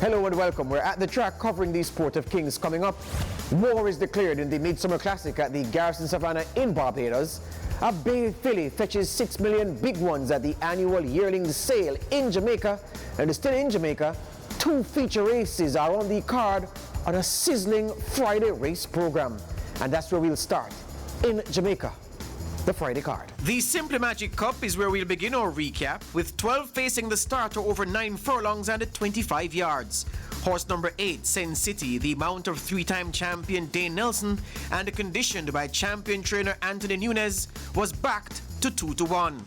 Hello and welcome. We're at the track covering the Sport of Kings. Coming up, war is declared in the MidSummer Classic at the Garrison Savannah in Barbados. A Bayphilly fetches 6 million big ones at the annual yearling sale in Jamaica. And still in Jamaica, 2 feature races are on the card on a sizzling Friday race program. And that's where we'll start, in Jamaica. The Friday card. The Simply Magic Cup is where we'll begin our recap, with 12 facing the starter over 9 furlongs and at 25 yards. Horse number 8, Sen City, the mount of 3-time champion Dane Nelson and conditioned by champion trainer Anthony Nunez, was backed to 2-1.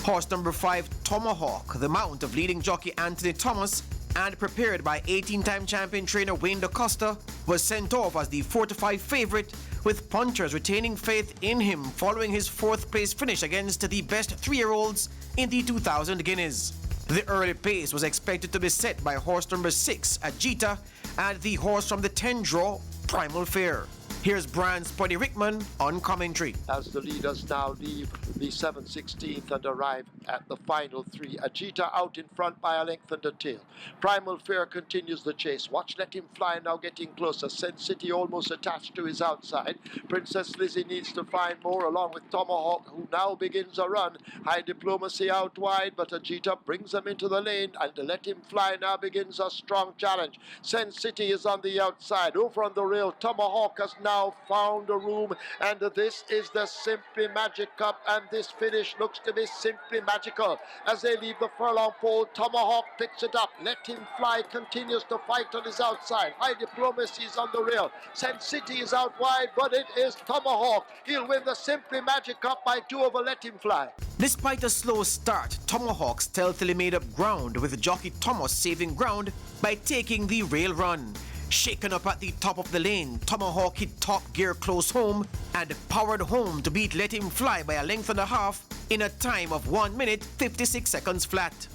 Horse number 5, Tomahawk, the mount of leading jockey Anthony Thomas and prepared by 18-time champion trainer Wayne DaCosta, was sent off as the 4-5 favorite, with punchers retaining faith in him following his 4th place finish against the best 3-year-olds in the 2000 Guineas. The early pace was expected to be set by horse number 6, Ajita, and the horse from the 10 draw, Primal Fear. Here's Brian Spuddy Rickman on commentary. As the leaders now leave the 7/16th and arrive at the final 3. Ajita out in front by a length and a tail. Primal Fear continues the chase. Watch Let Him Fly now getting closer. Sen City almost attached to his outside. Princess Lizzie needs to find more along with Tomahawk, who now begins a run. High Diplomacy out wide, but Ajita brings them into the lane, and Let Him Fly now begins a strong challenge. Sen City is on the outside. Over on the rail, Tomahawk has now found a room, and this is the Simply Magic Cup, and this finish looks to be simply magical. As they leave the furlong pole, Tomahawk picks it up. Let Him Fly continues to fight on his outside. High Diplomacy is on the rail. Sen City is out wide, but it is Tomahawk. He'll win the Simply Magic Cup by 2 over Let Him Fly. Despite a slow start, Tomahawk stealthily made up ground, with jockey Thomas saving ground by taking the rail run. Shaken up at the top of the lane, Tomahawk hit top gear close home and powered home to beat Let Him Fly by a length and a half in a time of 1 minute 56 seconds flat.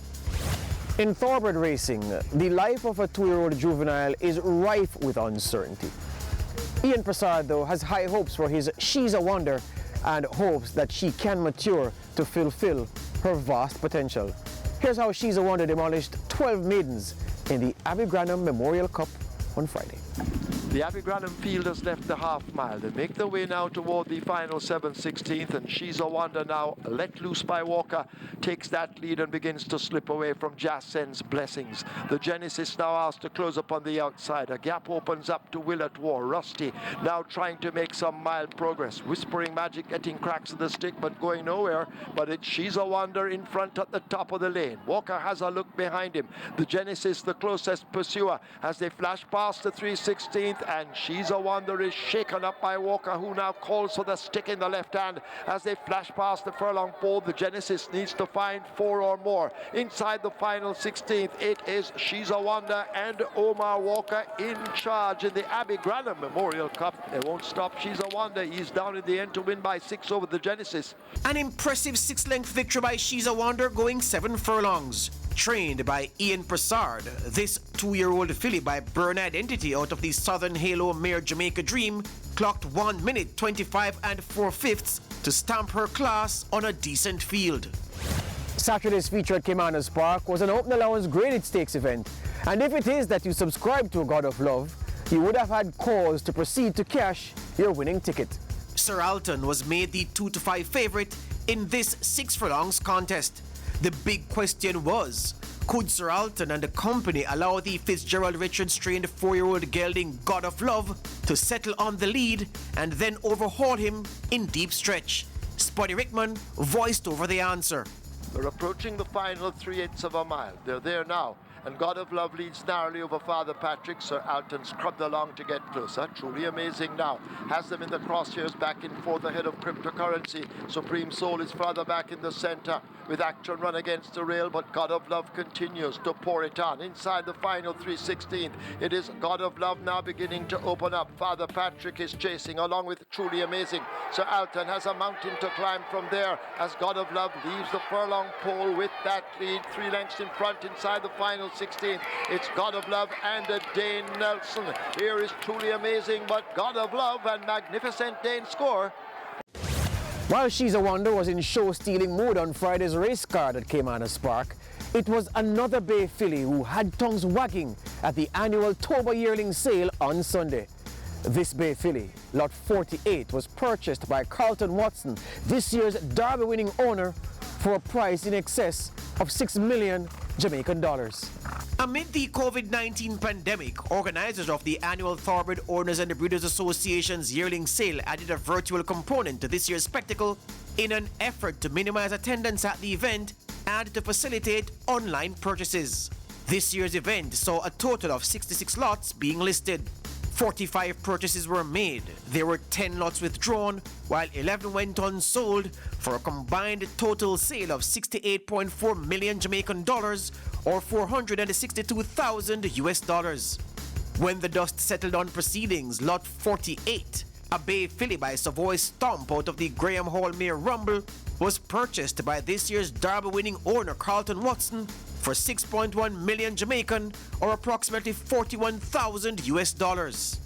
In thoroughbred racing, the life of a 2-year-old juvenile is rife with uncertainty. Ian Prasad, though, has high hopes for his She's a Wonder and hopes that she can mature to fulfill her vast potential. Here's how She's a Wonder demolished 12 maidens in the Abbey Memorial Cup on Friday. The Abbey fielders left the half mile. They make their way now toward the final 7/16th, and She's a Wonder now, let loose by Walker, takes that lead and begins to slip away from Jacen's Blessings. The Genesis now asked to close up on the outside. A gap opens up to Will at War. Rusty now trying to make some mild progress. Whispering Magic getting cracks of the stick but going nowhere, but it's She's a Wonder in front at the top of the lane. Walker has a look behind him. The Genesis the closest pursuer as they flash past the 3/16th, and She's a Wonder is shaken up by Walker, who now calls for the stick in the left hand as they flash past the furlong pole. The Genesis needs to find 4 or more. Inside the final 16th, it is She's a Wonder and Omar Walker in charge in the Abbey Memorial Cup. They won't stop She's a Wonder. He's down in the end to win by 6 over the Genesis. An impressive 6-length victory by She's a Wonder, going 7 furlongs. Trained by Ian Prasad, this 2-year-old filly by Burn Identity out of the Southern Halo Mare Jamaica Dream clocked 1 minute 25 4/5 to stamp her class on a decent field. Saturday's feature at Caymanas Park was an open allowance graded stakes event, and if it is that you subscribe to a God of Love, you would have had cause to proceed to cash your winning ticket. Sir Alton was made the 2-5 favorite in this 6 furlongs contest. The big question was, could Sir Alton and the company allow the Fitzgerald Richards trained 4-year-old gelding God of Love to settle on the lead and then overhaul him in deep stretch? Spuddy Rickman voiced over the answer. They're approaching the final 3/8 of a mile. They're there now. And God of Love leads narrowly over Father Patrick. Sir Alton scrubbed along to get closer. Truly amazing now. Has them in the crosshairs, back and forth ahead of Cryptocurrency. Supreme Soul is further back in the center with Action Run against the rail, but God of Love continues to pour it on. Inside the final 3/16th, it is God of Love now beginning to open up. Father Patrick is chasing along with Truly Amazing. Sir Alton has a mountain to climb from there as God of Love leaves the furlong pole with that lead. 3 lengths in front inside the final 16th. It's God of Love and Dane Nelson. Here is Truly Amazing, but God of Love and Magnificent Dane score. While She's a Wonder was in show-stealing mood on Friday's race car that came on a spark, it was another Bayphilly who had tongues wagging at the annual Toba yearling sale on Sunday. This Bayphilly, lot 48, was purchased by Carlton Watson, this year's Derby-winning owner, for a price in excess of $6 million Jamaican dollars. Amid the COVID-19 pandemic, organizers of the annual Thoroughbred Owners and the Breeders Association's yearling sale added a virtual component to this year's spectacle in an effort to minimize attendance at the event and to facilitate online purchases. This year's event saw a total of 66 lots being listed. 45 purchases were made. There were 10 lots withdrawn, while 11 went unsold for a combined total sale of 68.4 million Jamaican dollars or 462,000 US dollars. When the dust settled on proceedings, lot 48, a Bayphilly by Savoy Stomp out of the Graham Hall Mare Rumble, was purchased by this year's Derby-winning owner Carlton Watson for 6.1 million Jamaican or approximately 41,000 US dollars.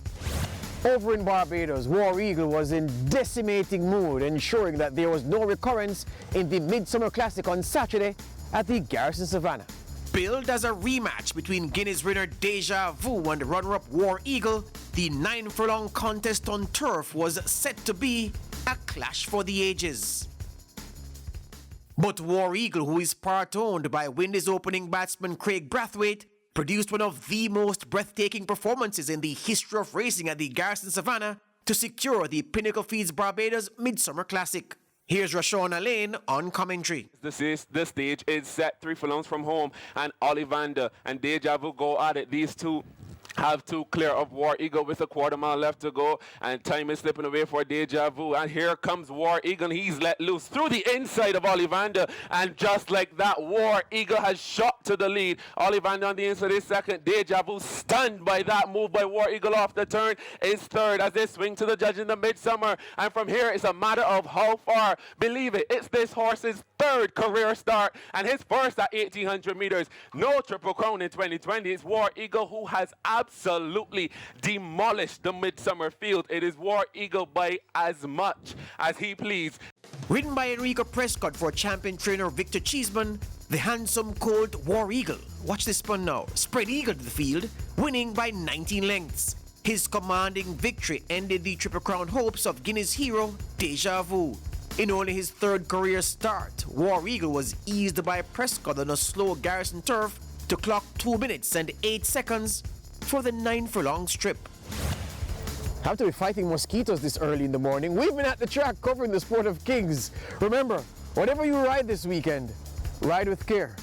Over in Barbados, War Eagle was in decimating mood, ensuring that there was no recurrence in the MidSummer Classic on Saturday at the Garrison Savannah. Billed as a rematch between Guineas winner Deja Vu and the runner-up War Eagle, the 9-furlong contest on turf was set to be a clash for the ages. But War Eagle, who is part-owned by Windies opening batsman Craig Brathwaite, produced one of the most breathtaking performances in the history of racing at the Garrison Savannah to secure the Pinnacle Feeds Barbados MidSummer Classic. Here's Rashawn Alain on commentary. The stage is set 3 furlongs from home, and Ollivander and Deja Vu go at it. These two have to clear of War Eagle with a quarter mile left to go, and time is slipping away for Deja Vu. And here comes War Eagle. He's let loose through the inside of Ollivander, and just like that, War Eagle has shot to the lead. Ollivander on the inside is second. Deja Vu, stunned by that move by War Eagle off the turn, is third as they swing to the judge in the midsummer. And from here, it's a matter of how far. Believe it, it's this horse's third career start and his first at 1,800 meters. No Triple Crown in 2020. It's War Eagle who has absolutely demolished the midsummer field. It is War Eagle by as much as he pleads. Ridden by Enrico Prescott for champion trainer Victor Cheeseman, the handsome colt War Eagle, watch this spun now, spread eagle to the field, winning by 19 lengths. His commanding victory ended the Triple Crown hopes of Guineas hero Deja Vu. In only his third career start, War Eagle was eased by Prescott on a slow Garrison turf to clock 2 minutes and 8 seconds for the 9-furlong strip. Have to be fighting mosquitoes this early in the morning. We've been at the track covering the sport of kings. Remember, whatever you ride this weekend, ride with care.